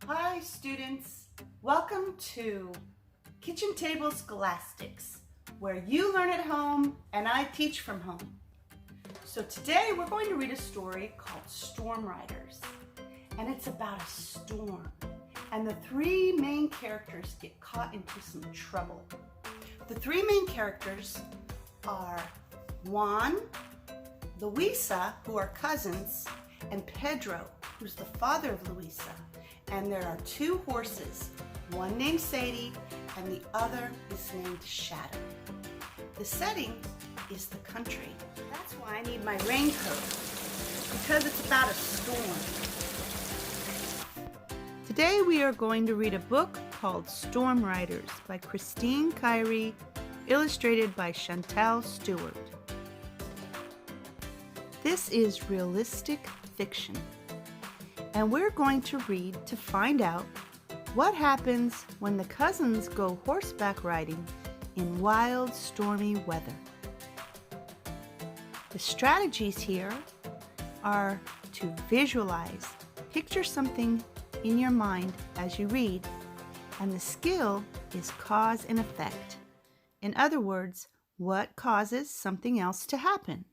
Hi students, welcome to Kitchen Table Scholastics, where you learn at home and I teach from home. So today we're going to read a story called Storm Riders, and it's about a storm, and the three main characters get caught into some trouble. The three main characters are Juan, Luisa, who are cousins, and Pedro, who's the father of Luisa. And there are two horses, one named Sadie and the other is named Shadow. The setting is the country. That's why I need my raincoat, because it's about a storm. Today we are going to read a book called Storm Riders by Christine Kyrie, illustrated by Chantel Stewart. This is realistic fiction, and we're going to read to find out what happens when the cousins go horseback riding in wild, stormy weather. The strategies here are to visualize, picture something in your mind as you read, and the skill is cause and effect. In other words, what causes something else to happen?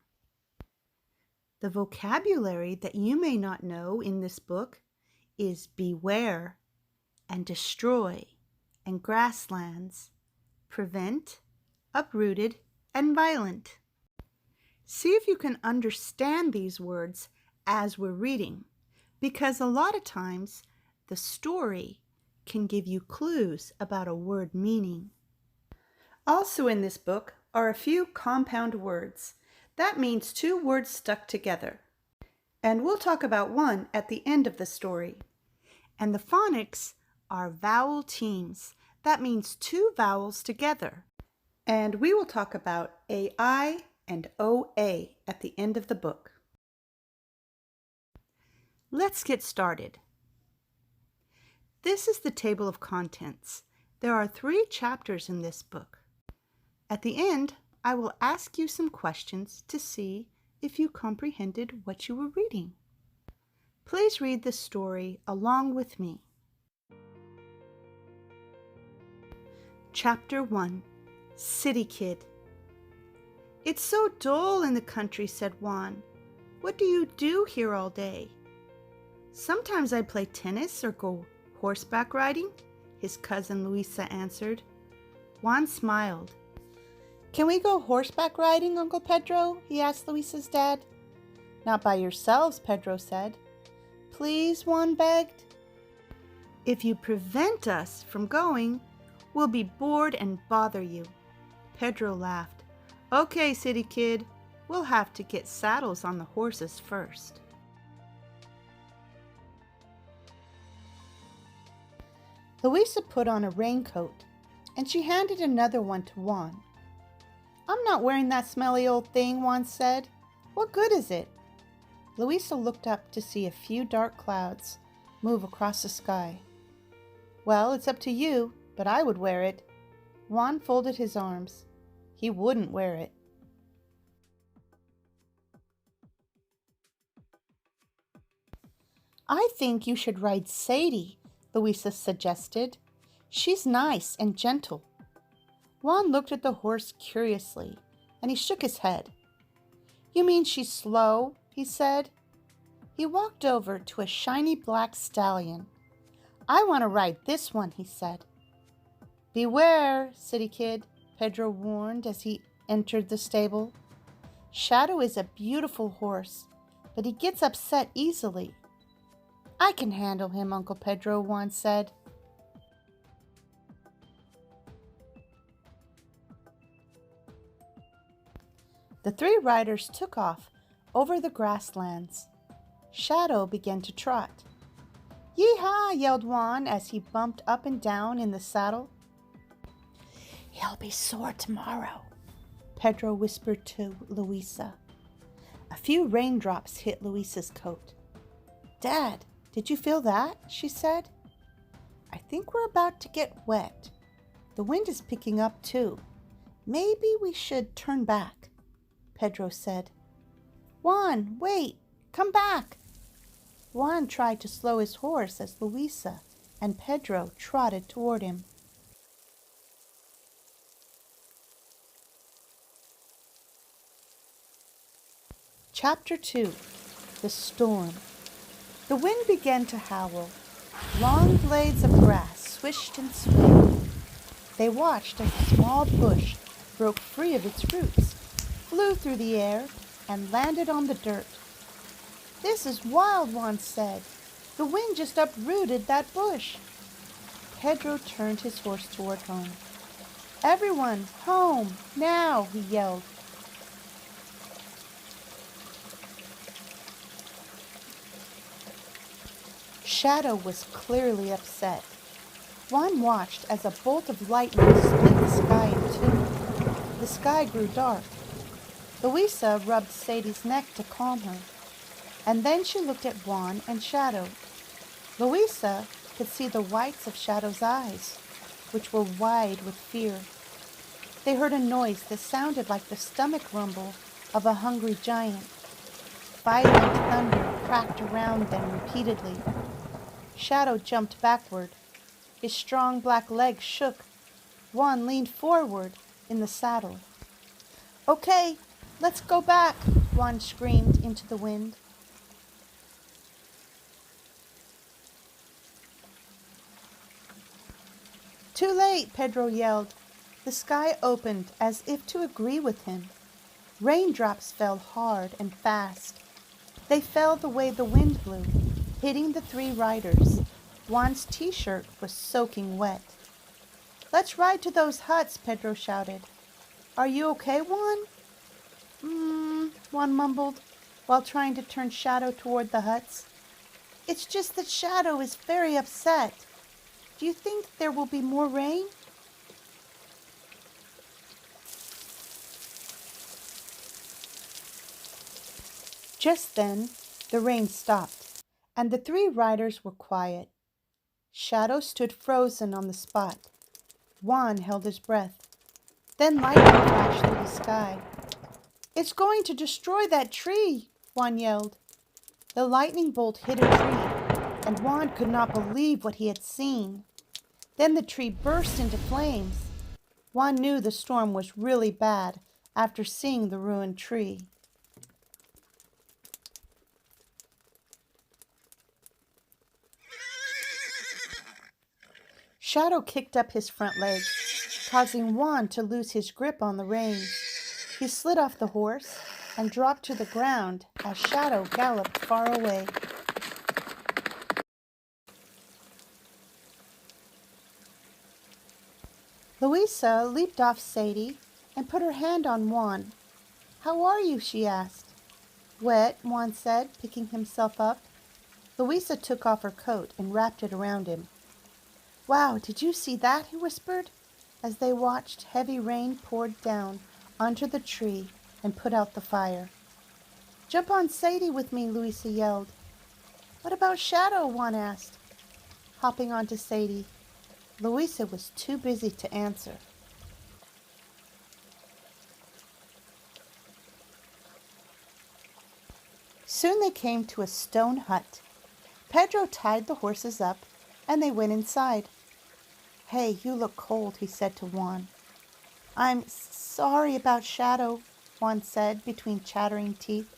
The vocabulary that you may not know in this book is beware and destroy and grasslands, prevent, uprooted, and violent. See if you can understand these words as we're reading, because a lot of times the story can give you clues about a word meaning. Also in this book are a few compound words. That means two words stuck together. And we'll talk about one at the end of the story. And the phonics are vowel teams. That means two vowels together. And we will talk about AI and OA at the end of the book. Let's get started. This is the table of contents. There are 3 chapters in this book. At the end, I will ask you some questions to see if you comprehended what you were reading. Please read the story along with me. Chapter 1, City Kid. It's so dull in the country, said Juan. What do you do here all day? Sometimes I play tennis or go horseback riding, his cousin Luisa answered. Juan smiled. Can we go horseback riding, Uncle Pedro? He asked Luisa's dad. Not by yourselves, Pedro said. Please, Juan begged. If you prevent us from going, we'll be bored and bother you. Pedro laughed. Okay, City Kid, we'll have to get saddles on the horses first. Luisa put on a raincoat, and she handed another one to Juan. I'm not wearing that smelly old thing, Juan said. What good is it? Luisa looked up to see a few dark clouds move across the sky. Well, it's up to you, but I would wear it. Juan folded his arms. He wouldn't wear it. I think you should ride Sadie, Luisa suggested. She's nice and gentle. Juan looked at the horse curiously, and he shook his head. You mean she's slow? He said. He walked over to a shiny black stallion. I want to ride this one, he said. Beware, City Kid, Pedro warned as he entered the stable. Shadow is a beautiful horse, but he gets upset easily. I can handle him, Uncle Pedro, Juan said. The 3 riders took off over the grasslands. Shadow began to trot. Yee-haw, yelled Juan as he bumped up and down in the saddle. He'll be sore tomorrow, Pedro whispered to Luisa. A few raindrops hit Luisa's coat. Dad, did you feel that? She said. I think we're about to get wet. The wind is picking up too. Maybe we should turn back, Pedro said. Juan, wait, come back. Juan tried to slow his horse as Luisa and Pedro trotted toward him. Chapter 2. The Storm. The wind began to howl. Long blades of grass swished and swayed. They watched as a small bush broke free of its roots, flew through the air, and landed on the dirt. "This is wild," Juan said. "The wind just uprooted that bush." Pedro turned his horse toward home. "Everyone, home, now," he yelled. Shadow was clearly upset. Juan watched as a bolt of lightning split the sky in two. The sky grew dark. Louisa rubbed Sadie's neck to calm her, and then she looked at Juan and Shadow. Louisa could see the whites of Shadow's eyes, which were wide with fear. They heard a noise that sounded like the stomach rumble of a hungry giant. Violent thunder cracked around them repeatedly. Shadow jumped backward. His strong black legs shook. Juan leaned forward in the saddle. "Okay, let's go back," Juan screamed into the wind. "Too late," Pedro yelled. The sky opened as if to agree with him. Raindrops fell hard and fast. They fell the way the wind blew, hitting the three riders. Juan's t-shirt was soaking wet. "Let's ride to those huts," Pedro shouted. "Are you okay, Juan?" Juan mumbled, while trying to turn Shadow toward the huts. "It's just that Shadow is very upset. Do you think there will be more rain?" Just then, the rain stopped, and the three riders were quiet. Shadow stood frozen on the spot. Juan held his breath. Then lightning flashed through the sky. "It's going to destroy that tree," Juan yelled. The lightning bolt hit a tree, and Juan could not believe what he had seen. Then the tree burst into flames. Juan knew the storm was really bad after seeing the ruined tree. Shadow kicked up his front legs, causing Juan to lose his grip on the reins. He slid off the horse and dropped to the ground as Shadow galloped far away. Louisa leaped off Sadie and put her hand on Juan. "How are you?" she asked. "Wet," Juan said, picking himself up. Louisa took off her coat and wrapped it around him. "Wow, did you see that?" he whispered, as they watched heavy rain poured down onto the tree and put out the fire. "Jump on Sadie with me," Louisa yelled. "What about Shadow?" Juan asked, hopping onto Sadie. Louisa was too busy to answer. Soon they came to a stone hut. Pedro tied the horses up, and they went inside. "Hey, you look cold," he said to Juan. "I'm sorry about Shadow," Juan said between chattering teeth.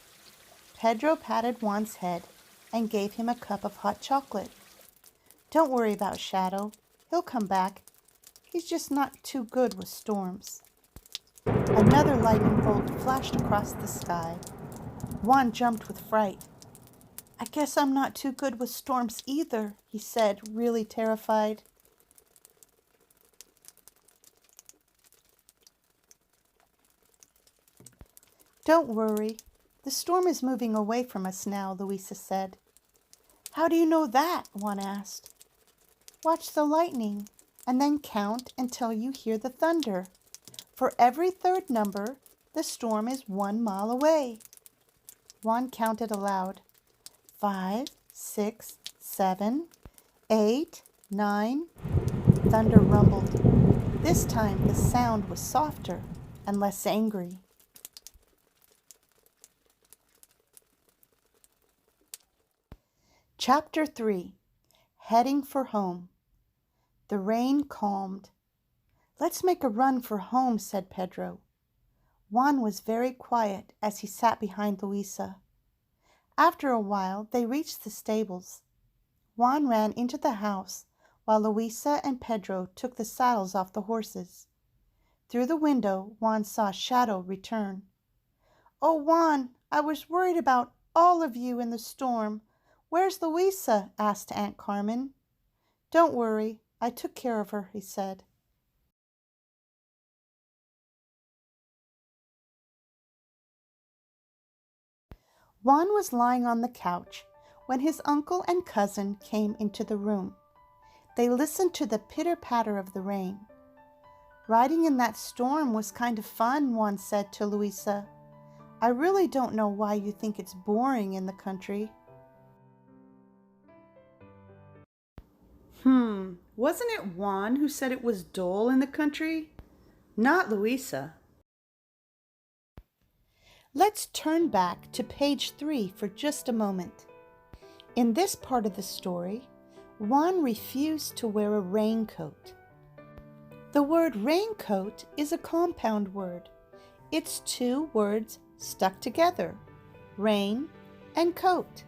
Pedro patted Juan's head and gave him a cup of hot chocolate. "Don't worry about Shadow. He'll come back. He's just not too good with storms." Another lightning bolt flashed across the sky. Juan jumped with fright. "I guess I'm not too good with storms either," he said, really terrified. "Don't worry. The storm is moving away from us now," Louisa said. "How do you know that?" Juan asked. "Watch the lightning, and then count until you hear the thunder. For every third number, the storm is 1 mile away." Juan counted aloud. 5, 6, 7, 8, 9. Thunder rumbled. This time the sound was softer and less angry. Chapter 3. Heading for Home. The rain calmed. "Let's make a run for home," said Pedro. Juan was very quiet as he sat behind Luisa. After a while, they reached the stables. Juan ran into the house while Luisa and Pedro took the saddles off the horses. Through the window, Juan saw Shadow return. "Oh, Juan, I was worried about all of you in the storm. Where's Luisa?" asked Aunt Carmen. "Don't worry, I took care of her," he said. Juan was lying on the couch when his uncle and cousin came into the room. They listened to the pitter-patter of the rain. "Riding in that storm was kind of fun," Juan said to Luisa. "I really don't know why you think it's boring in the country." Wasn't it Juan who said it was dull in the country? Not Luisa. Let's turn back to page 3 for just a moment. In this part of the story, Juan refused to wear a raincoat. The word raincoat is a compound word. It's two words stuck together, rain and coat.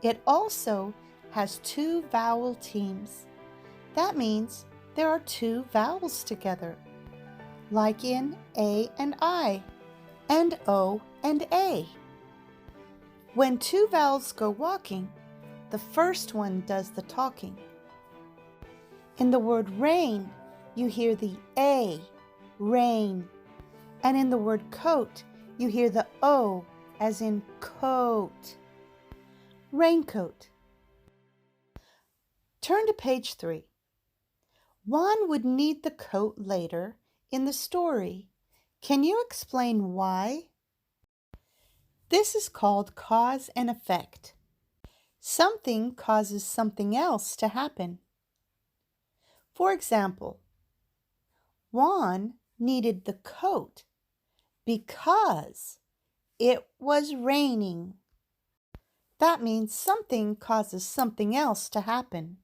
It also has two vowel teams. That means there are two vowels together, like in A and I, and O and A. When two vowels go walking, the first one does the talking. In the word rain, you hear the A, rain. And in the word coat, you hear the O, as in coat. Raincoat. Turn to page 3. Juan would need the coat later in the story. Can you explain why? This is called cause and effect. Something causes something else to happen. For example, Juan needed the coat because it was raining. That means something causes something else to happen.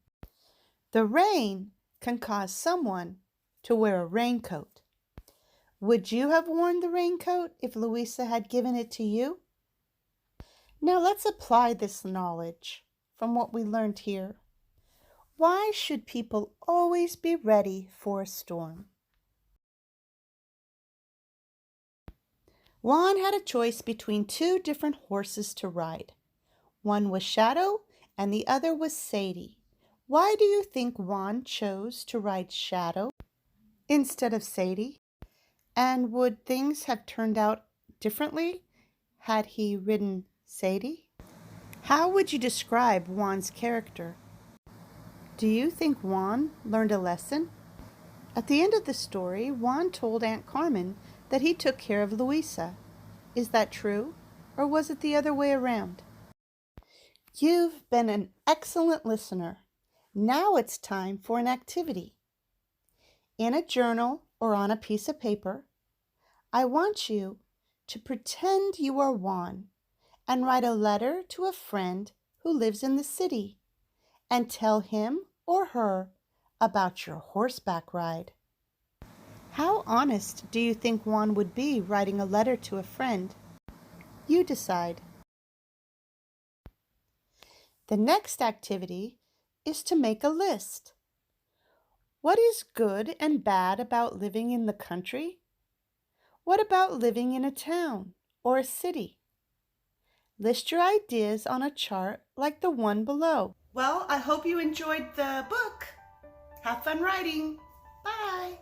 The rain can cause someone to wear a raincoat. Would you have worn the raincoat if Luisa had given it to you? Now let's apply this knowledge from what we learned here. Why should people always be ready for a storm? Juan had a choice between two different horses to ride. One was Shadow and the other was Sadie. Why do you think Juan chose to ride Shadow instead of Sadie? And would things have turned out differently had he ridden Sadie? How would you describe Juan's character? Do you think Juan learned a lesson? At the end of the story, Juan told Aunt Carmen that he took care of Luisa. Is that true, or was it the other way around? You've been an excellent listener. Now it's time for an activity. In a journal or on a piece of paper, I want you to pretend you are Juan and write a letter to a friend who lives in the city and tell him or her about your horseback ride. How honest do you think Juan would be writing a letter to a friend? You decide. The next activity is to make a list. What is good and bad about living in the country? What about living in a town or a city? List your ideas on a chart like the one below. Well, I hope you enjoyed the book. Have fun writing. Bye.